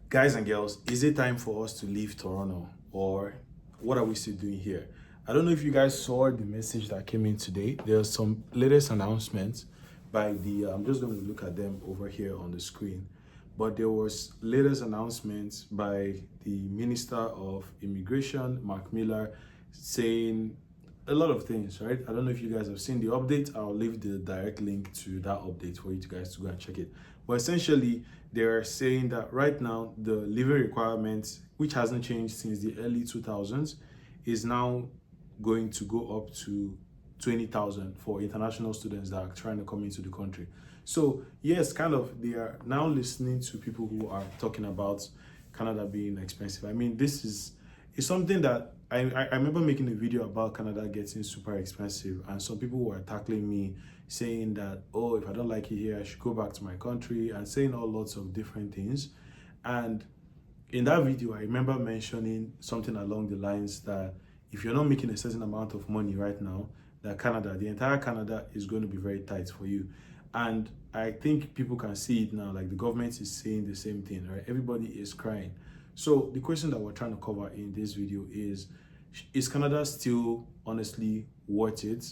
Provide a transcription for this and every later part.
Guys and girls, is it time for us to leave Toronto, or what are we still doing here? I don't know if you guys saw the message that came in today. There's some latest announcements by I'm just going to look at them over here on the screen. But there was latest announcements by the Minister of Immigration, Mark Miller, saying a lot of things, right? I don't know if you guys have seen the update. I'll leave the direct link to that update for you guys to go and check it. But essentially, they're saying that right now, the living requirements, which hasn't changed since the early 2000s, is now going to go up to 20,000 for international students that are trying to come into the country. So yes, kind of, they are now listening to people who are talking about Canada being expensive. I mean, this is something that I remember making a video about Canada getting super expensive, and some people were tackling me saying that, oh, if I don't like it here, I should go back to my country, and saying all lots of different things. And in that video, I remember mentioning something along the lines that if you're not making a certain amount of money right now, that Canada, the entire Canada, is going to be very tight for you. And I think people can see it now, like the government is saying the same thing, right? Everybody is crying. So the question that we're trying to cover in this video is Canada still honestly worth it?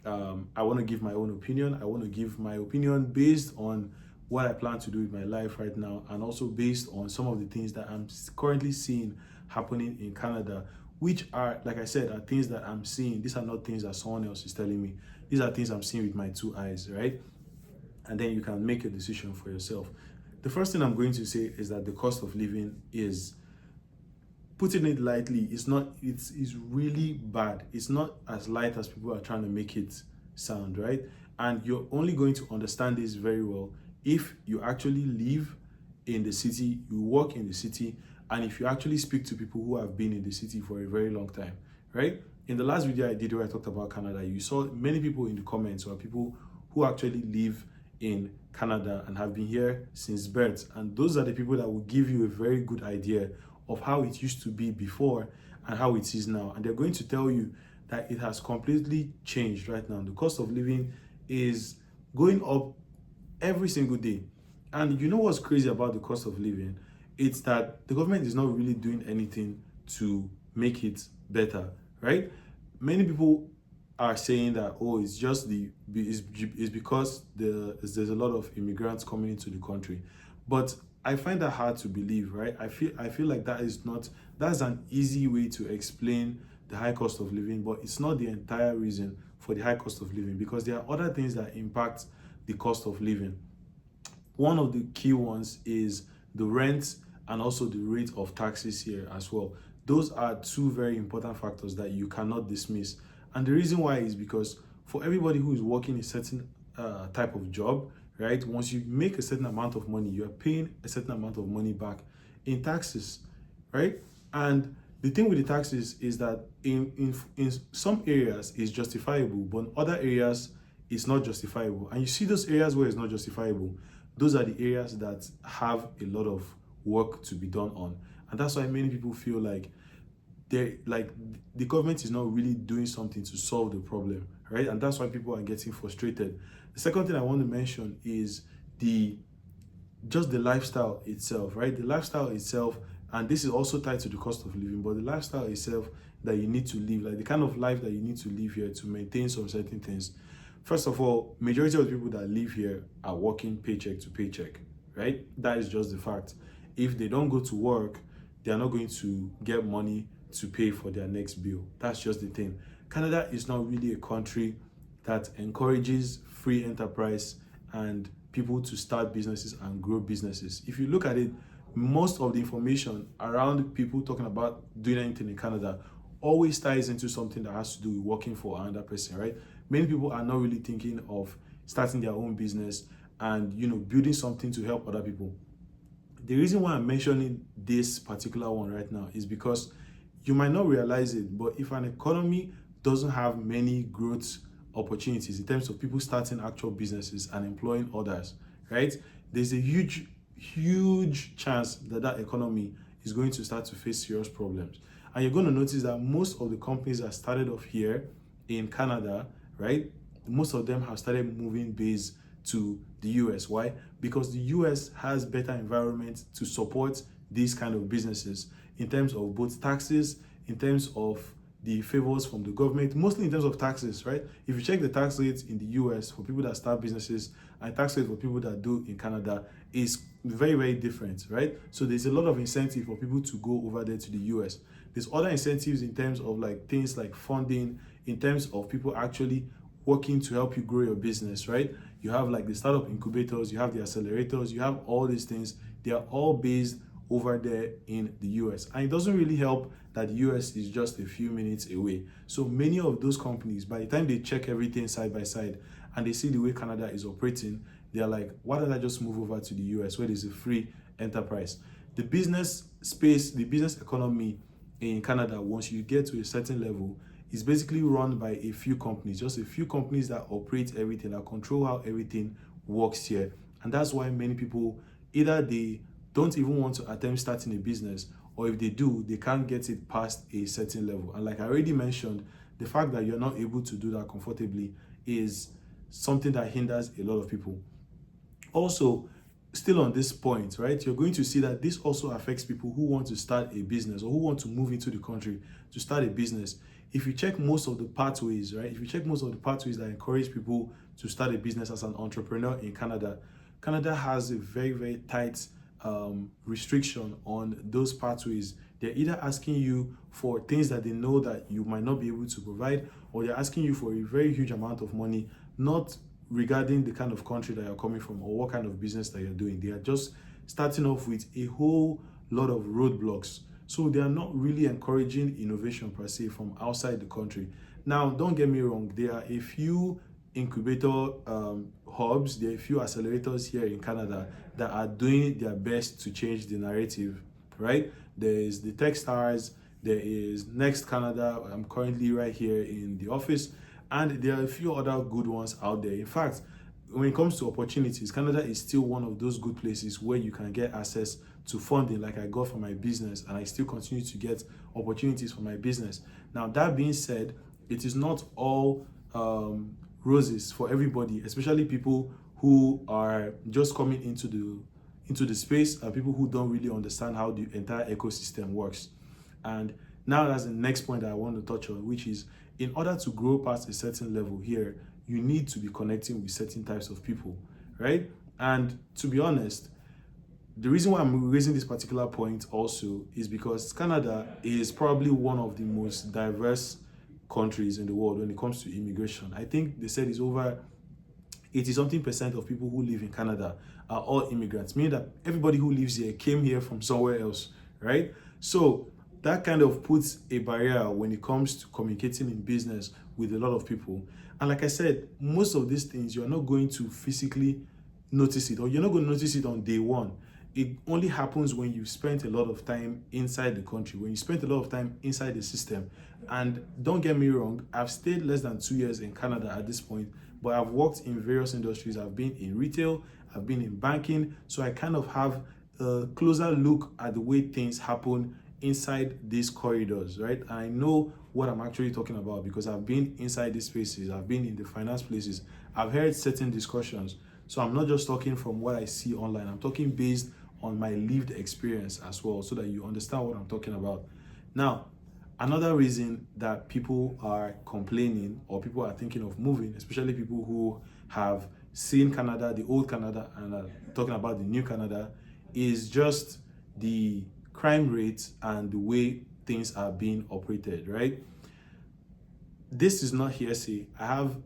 I want to give my own opinion. I want to give my opinion based on what I plan to do with my life right now, and also based on some of the things that I'm currently seeing happening in Canada, which are, like I said, are things that I'm seeing. These are not things that someone else is telling me. These are things I'm seeing with my two eyes, right? And then you can make a decision for yourself. The first thing I'm going to say is that the cost of living is, putting it lightly, it's really bad. It's not as light as people are trying to make it sound, right? And you're only going to understand this very well if you actually live in the city, you work in the city, and if you actually speak to people who have been in the city for a very long time, right? In the last video I did where I talked about Canada, you saw many people in the comments, or people who actually live in Canada and have been here since birth. And those are the people that will give you a very good idea of how it used to be before and how it is now. And they're going to tell you that it has completely changed right now. The cost of living is going up every single day. And you know what's crazy about the cost of living? It's that the government is not really doing anything to make it better, right? Many people are saying that, oh, it's just it's because there's a lot of immigrants coming into the country. But I find that hard to believe, right? I feel like that's an easy way to explain the high cost of living, but it's not the entire reason for the high cost of living, because there are other things that impact the cost of living. One of the key ones is the rent and also the rate of taxes here as well. Those are two very important factors that you cannot dismiss. And the reason why is because for everybody who is working a certain type of job, right, once you make a certain amount of money, you're paying a certain amount of money back in taxes, right? And the thing with the taxes is that in some areas it's justifiable, but in other areas it's not justifiable. And you see those areas where it's not justifiable, those are the areas that have a lot of work to be done on. And that's why many people feel like the government is not really doing something to solve the problem, right? And that's why people are getting frustrated. The second thing I want to mention is just the lifestyle itself, right? The lifestyle itself, and this is also tied to the cost of living, but the lifestyle itself that you need to live, like the kind of life that you need to live here to maintain some certain things. First of all, majority of the people that live here are working paycheck to paycheck, right? That is just the fact. If they don't go to work, they are not going to get money to pay for their next bill. That's just the thing. Canada is not really a country that encourages free enterprise and people to start businesses and grow businesses. If you look at it, most of the information around people talking about doing anything in Canada always ties into something that has to do with working for another person, right? Many people are not really thinking of starting their own business and, you know, building something to help other people. The reason why I'm mentioning this particular one right now is because you might not realize it, but if an economy doesn't have many growth opportunities in terms of people starting actual businesses and employing others, right, there's a huge chance that that economy is going to start to face serious problems. And you're going to notice that most of the companies that started off here in Canada, right, most of them have started moving base to the US. Why? Because the US has better environment to support these kind of businesses in terms of both taxes, in terms of the favors from the government, mostly in terms of taxes, right? If you check the tax rates in the US for people that start businesses and tax rates for people that do in Canada is very, very different, right? So there's a lot of incentive for people to go over there to the US. There's other incentives in terms of like things like funding, in terms of people actually working to help you grow your business, right? You have like the startup incubators, you have the accelerators, you have all these things. They are all based over there in the US. And it doesn't really help that the US is just a few minutes away. So many of those companies, by the time they check everything side by side and they see the way Canada is operating, they're like, why don't I just move over to the US where there's a free enterprise? The business space, the business economy in Canada, once you get to a certain level, is basically run by a few companies, just a few companies that operate everything, that control how everything works here. And that's why many people, either they don't even want to attempt starting a business, or if they do, they can't get it past a certain level. And like I already mentioned, the fact that you're not able to do that comfortably is something that hinders a lot of people. Also, still on this point, right, you're going to see that this also affects people who want to start a business or who want to move into the country to start a business. If you check most of the pathways, right, if you check most of the pathways that encourage people to start a business as an entrepreneur in Canada, Canada has a very, very tight restriction on those pathways. They're either asking you for things that they know that you might not be able to provide, or they're asking you for a very huge amount of money, not regarding the kind of country that you're coming from or what kind of business that you're doing. They are just starting off with a whole lot of roadblocks. So they are not really encouraging innovation per se from outside the country. Now, don't get me wrong, there are a few incubator hubs, there are a few accelerators here in Canada that are doing their best to change the narrative, right? There is the Techstars, there is Next Canada. I'm currently right here in the office, and there are a few other good ones out there. In fact, when it comes to opportunities, Canada is still one of those good places where you can get access to funding like I got for my business, and I still continue to get opportunities for my business. Now, that being said, it is not all roses for everybody, especially people who are just coming into the space, and people who don't really understand how the entire ecosystem works. And now that's the next point that I want to touch on, which is in order to grow past a certain level here, you need to be connecting with certain types of people, right? And to be honest, the reason why I'm raising this particular point also is because Canada is probably one of the most diverse countries in the world when it comes to immigration. I think they said it's over 80-something% of people who live in Canada are all immigrants, meaning that everybody who lives here came here from somewhere else, right? So that kind of puts a barrier when it comes to communicating in business with a lot of people. And like I said, most of these things, you're not going to physically notice it, or you're not going to notice it on day one. It only happens when you spent a lot of time inside the country, when you spent a lot of time inside the system. And don't get me wrong, I've stayed less than 2 years in Canada at this point, but I've worked in various industries. I've been in retail, I've been in banking, so I kind of have a closer look at the way things happen inside these corridors, right? And I know what I'm actually talking about because I've been inside these spaces, I've been in the finance places, I've heard certain discussions. So I'm not just talking from what I see online, I'm talking based on my lived experience as well, so that you understand what I'm talking about. Now, another reason that people are complaining or people are thinking of moving, especially people who have seen Canada, the old Canada, and are talking about the new Canada, is just the crime rate and the way things are being operated, right? This is not hearsay. I have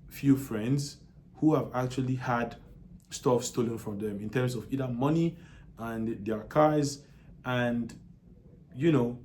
few friends who have actually had stuff stolen from them in terms of either money and their cars. And you know,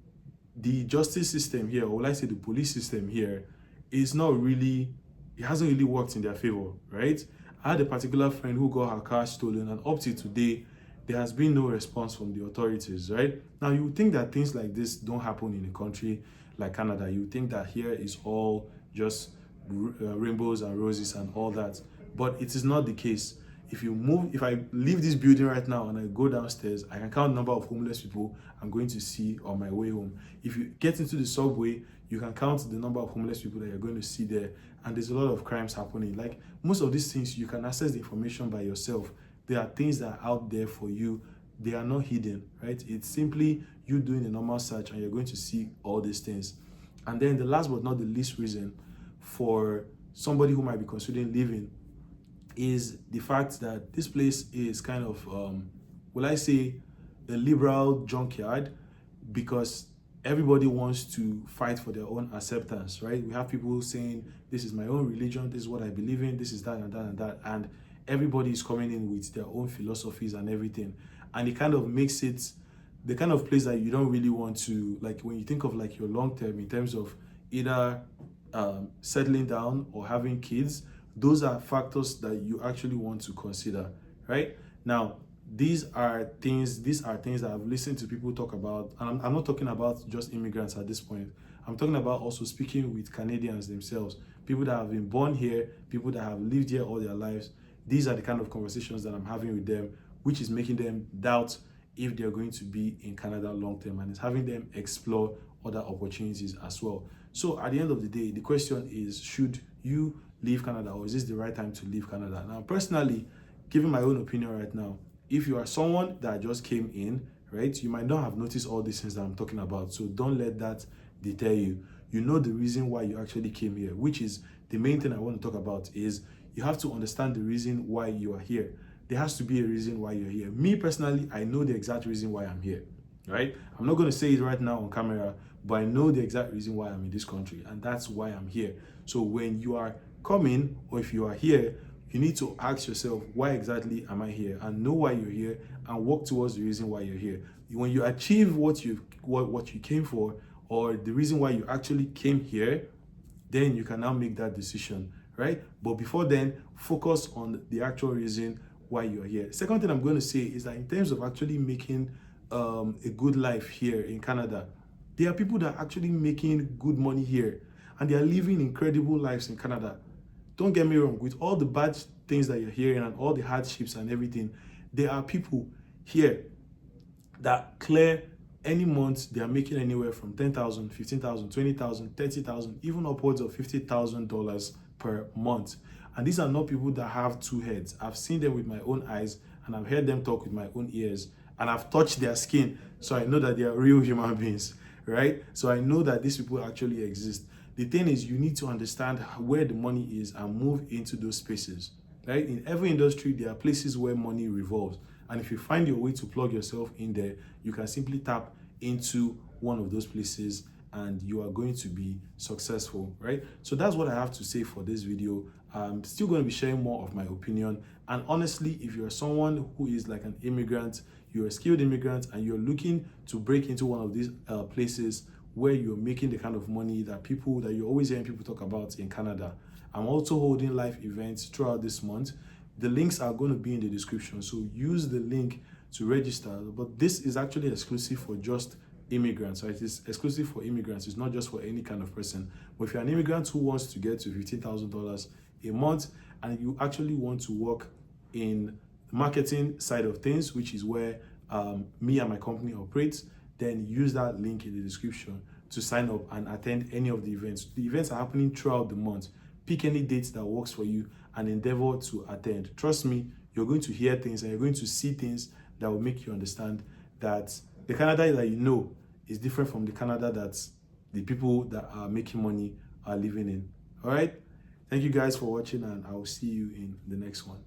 the justice system here, or let's say the police system here, is not really, it hasn't really worked in their favor, right? I had a particular friend who got her car stolen, and up to today there has been no response from the authorities, right? Now, you would think that things like this don't happen in a country like Canada. You would think that here is all just rainbows and roses and all that, but it is not the case. if I leave this building right now and I go downstairs, I can count the number of homeless people I'm going to see on my way home. If you get into the subway, you can count the number of homeless people that you're going to see there. And there's a lot of crimes happening. Like most of these things, you can access the information by yourself. There are things that are out there for you. They are not hidden, right? It's simply you doing a normal search and you're going to see all these things. And then the last but not the least reason for somebody who might be considering leaving is the fact that this place is kind of, will I say, a liberal junkyard, because everybody wants to fight for their own acceptance, right? We have people saying, this is my own religion, this is what I believe in, this is that and that and that, and everybody is coming in with their own philosophies and everything. And it kind of makes it the kind of place that you don't really want to, like when you think of like your long term in terms of either settling down or having kids, those are factors that you actually want to consider, right? Now, these are things that I've listened to people talk about, and I'm not talking about just immigrants at this point. I'm talking about also speaking with Canadians themselves, people that have been born here, people that have lived here all their lives. These are the kind of conversations that I'm having with them, which is making them doubt if they're going to be in Canada long term, and it's having them explore other opportunities as well. So at the end of the day, the question is, should you leave Canada, or is this the right time to leave Canada? Now, personally, giving my own opinion right now, if you are someone that just came in, right, you might not have noticed all these things that I'm talking about. So don't let that deter you. You know the reason why you actually came here, which is the main thing I want to talk about, is you have to understand the reason why you are here. There has to be a reason why you're here. Me personally, I know the exact reason why I'm here, right? I'm not going to say it right now on camera, but I know the exact reason why I'm in this country, and that's why I'm here. So when you are coming, or if you are here, you need to ask yourself, why exactly am I here? And know why you're here and work towards the reason why you're here. When you achieve what you came for, or the reason why you actually came here, then you can now make that decision, right? But before then, focus on the actual reason why you're here. Second thing I'm going to say is that in terms of actually making a good life here in Canada, there are people that are actually making good money here, and they are living incredible lives in Canada. Don't get me wrong, with all the bad things that you're hearing and all the hardships and everything, there are people here that clear any month, they are making anywhere from $10,000, $15,000, $20,000, $30,000, even upwards of $50,000 per month. And these are not people that have two heads. I've seen them with my own eyes, and I've heard them talk with my own ears, and I've touched their skin, so I know that they are real human beings, right? So I know that these people actually exist. The thing is, you need to understand where the money is and move into those spaces, right? In every industry, there are places where money revolves. And if you find your way to plug yourself in there, you can simply tap into one of those places and you are going to be successful, right? So that's what I have to say for this video. I'm still going to be sharing more of my opinion. And honestly, if you're someone who is like an immigrant, you're a skilled immigrant, and you're looking to break into one of these places where you're making the kind of money that you're always hearing people talk about in Canada, I'm also holding live events throughout this month. The links are going to be in the description, so use the link to register. But this is actually exclusive for just immigrants, right? It's exclusive for immigrants. It's not just for any kind of person. But if you're an immigrant who wants to get to $15,000 a month, and you actually want to work in the marketing side of things, which is where me and my company operates, then use that link in the description to sign up and attend any of the events. The events are happening throughout the month. Pick any dates that works for you and endeavor to attend. Trust me, you're going to hear things and you're going to see things that will make you understand that the Canada that you know is different from the Canada that the people that are making money are living in. All right? Thank you guys for watching, and I will see you in the next one.